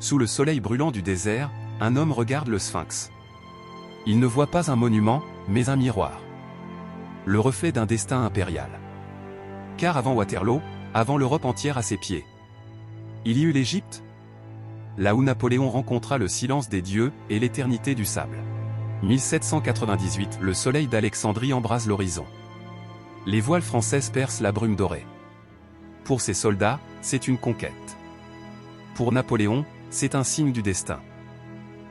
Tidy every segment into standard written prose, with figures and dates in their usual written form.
Sous le soleil brûlant du désert, un homme regarde le Sphinx. Il ne voit pas un monument, mais un miroir. Le reflet d'un destin impérial. Car avant Waterloo, avant l'Europe entière à ses pieds, il y eut l'Égypte, là où Napoléon rencontra le silence des dieux et l'éternité du sable. 1798, le soleil d'Alexandrie embrase l'horizon. Les voiles françaises percent la brume dorée. Pour ses soldats, c'est une conquête. Pour Napoléon, c'est un signe du destin.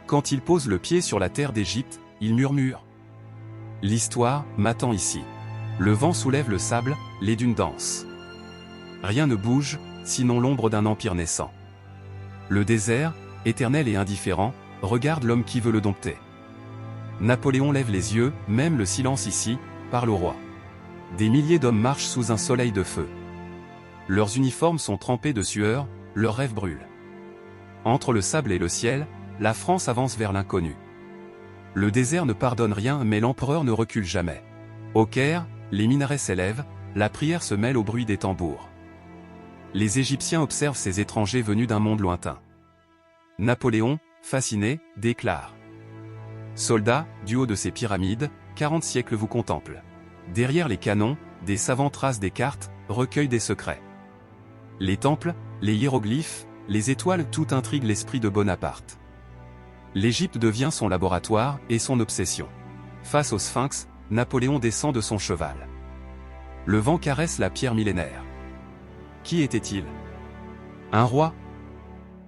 Quand il pose le pied sur la terre d'Égypte, il murmure. L'histoire m'attend ici. Le vent soulève le sable, les dunes dansent. Rien ne bouge, sinon l'ombre d'un empire naissant. Le désert, éternel et indifférent, regarde l'homme qui veut le dompter. Napoléon lève les yeux, même le silence ici, parle au roi. Des milliers d'hommes marchent sous un soleil de feu. Leurs uniformes sont trempés de sueur, leurs rêves brûlent. Entre le sable et le ciel, la France avance vers l'inconnu. Le désert ne pardonne rien, mais l'empereur ne recule jamais. Au Caire, les minarets s'élèvent, la prière se mêle au bruit des tambours. Les Égyptiens observent ces étrangers venus d'un monde lointain. Napoléon, fasciné, déclare. Soldats, du haut de ces pyramides, 40 siècles vous contemplent. Derrière les canons, des savants tracent des cartes, recueillent des secrets. Les temples, les hiéroglyphes, les étoiles, tout intrigue l'esprit de Bonaparte. L'Égypte devient son laboratoire et son obsession. Face au Sphinx, Napoléon descend de son cheval. Le vent caresse la pierre millénaire. Qui était-il? Un roi?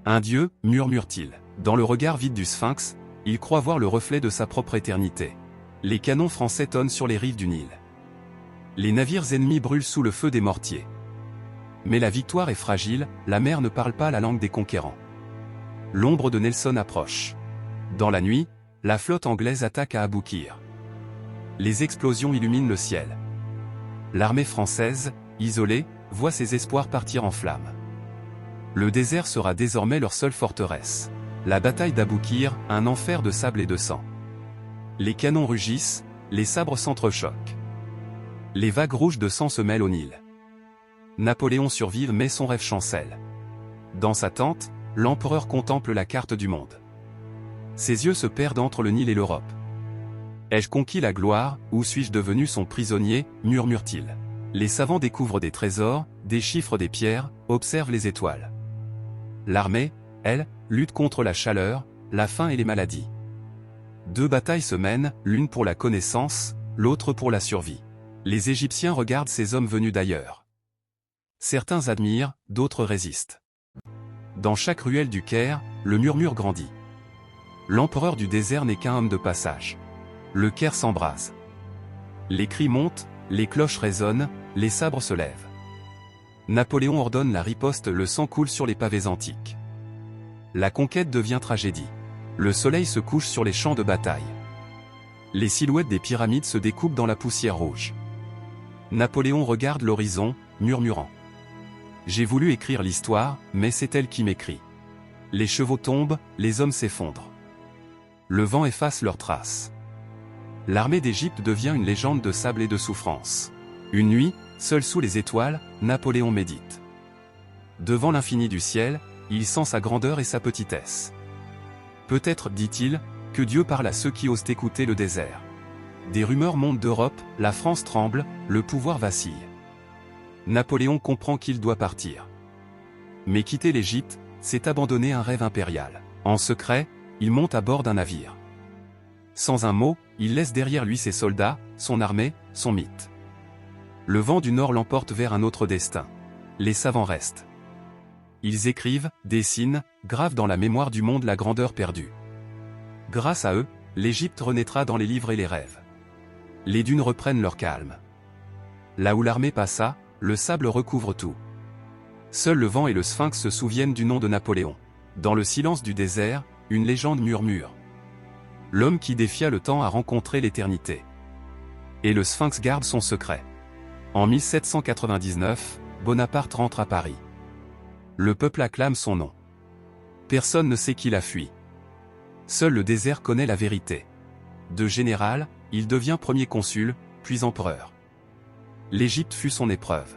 Un dieu, murmure-t-il. Dans le regard vide du Sphinx, il croit voir le reflet de sa propre éternité. Les canons français tonnent sur les rives du Nil. Les navires ennemis brûlent sous le feu des mortiers. Mais la victoire est fragile, la mer ne parle pas la langue des conquérants. L'ombre de Nelson approche. Dans la nuit, la flotte anglaise attaque à Aboukir. Les explosions illuminent le ciel. L'armée française, isolée, voit ses espoirs partir en flammes. Le désert sera désormais leur seule forteresse. La bataille d'Aboukir, un enfer de sable et de sang. Les canons rugissent, les sabres s'entrechoquent. Les vagues rouges de sang se mêlent au Nil. Napoléon survit mais son rêve chancelle. Dans sa tente, l'empereur contemple la carte du monde. Ses yeux se perdent entre le Nil et l'Europe. Ai-je conquis la gloire, ou suis-je devenu son prisonnier, murmure-t-il. Les savants découvrent des trésors, déchiffrent des pierres, observent les étoiles. L'armée, elle, lutte contre la chaleur, la faim et les maladies. Deux batailles se mènent, l'une pour la connaissance, l'autre pour la survie. Les Égyptiens regardent ces hommes venus d'ailleurs. Certains admirent, d'autres résistent. Dans chaque ruelle du Caire, le murmure grandit. L'empereur du désert n'est qu'un homme de passage. Le Caire s'embrase. Les cris montent, les cloches résonnent, les sabres se lèvent. Napoléon ordonne la riposte, le sang coule sur les pavés antiques. La conquête devient tragédie. Le soleil se couche sur les champs de bataille. Les silhouettes des pyramides se découpent dans la poussière rouge. Napoléon regarde l'horizon, murmurant. J'ai voulu écrire l'histoire, mais c'est elle qui m'écrit. Les chevaux tombent, les hommes s'effondrent. Le vent efface leurs traces. L'armée d'Égypte devient une légende de sable et de souffrance. Une nuit, seul sous les étoiles, Napoléon médite. Devant l'infini du ciel, il sent sa grandeur et sa petitesse. Peut-être, dit-il, que Dieu parle à ceux qui osent écouter le désert. Des rumeurs montent d'Europe, la France tremble, le pouvoir vacille. Napoléon comprend qu'il doit partir. Mais quitter l'Égypte, c'est abandonner un rêve impérial. En secret, il monte à bord d'un navire. Sans un mot, il laisse derrière lui ses soldats, son armée, son mythe. Le vent du nord l'emporte vers un autre destin. Les savants restent. Ils écrivent, dessinent, gravent dans la mémoire du monde la grandeur perdue. Grâce à eux, l'Égypte renaîtra dans les livres et les rêves. Les dunes reprennent leur calme. Là où l'armée passa, le sable recouvre tout. Seul le vent et le Sphinx se souviennent du nom de Napoléon. Dans le silence du désert, une légende murmure. L'homme qui défia le temps a rencontré l'éternité. Et le Sphinx garde son secret. En 1799, Bonaparte rentre à Paris. Le peuple acclame son nom. Personne ne sait qui l'a fui. Seul le désert connaît la vérité. De général, il devient premier consul, puis empereur. L'Égypte fut son épreuve.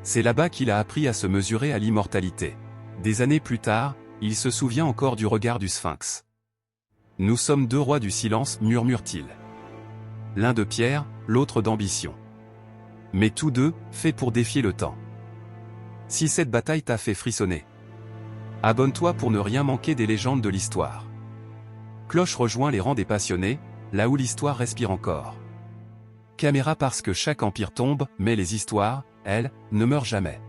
C'est là-bas qu'il a appris à se mesurer à l'immortalité. Des années plus tard, il se souvient encore du regard du sphinx. Nous sommes deux rois du silence, murmure-t-il. L'un de pierre, l'autre d'ambition. Mais tous deux, faits pour défier le temps. Si cette bataille t'a fait frissonner, abonne-toi pour ne rien manquer des légendes de l'histoire. Cloche rejoint les rangs des passionnés, là où l'histoire respire encore. Caméra parce que chaque empire tombe, mais les histoires, elles, ne meurent jamais.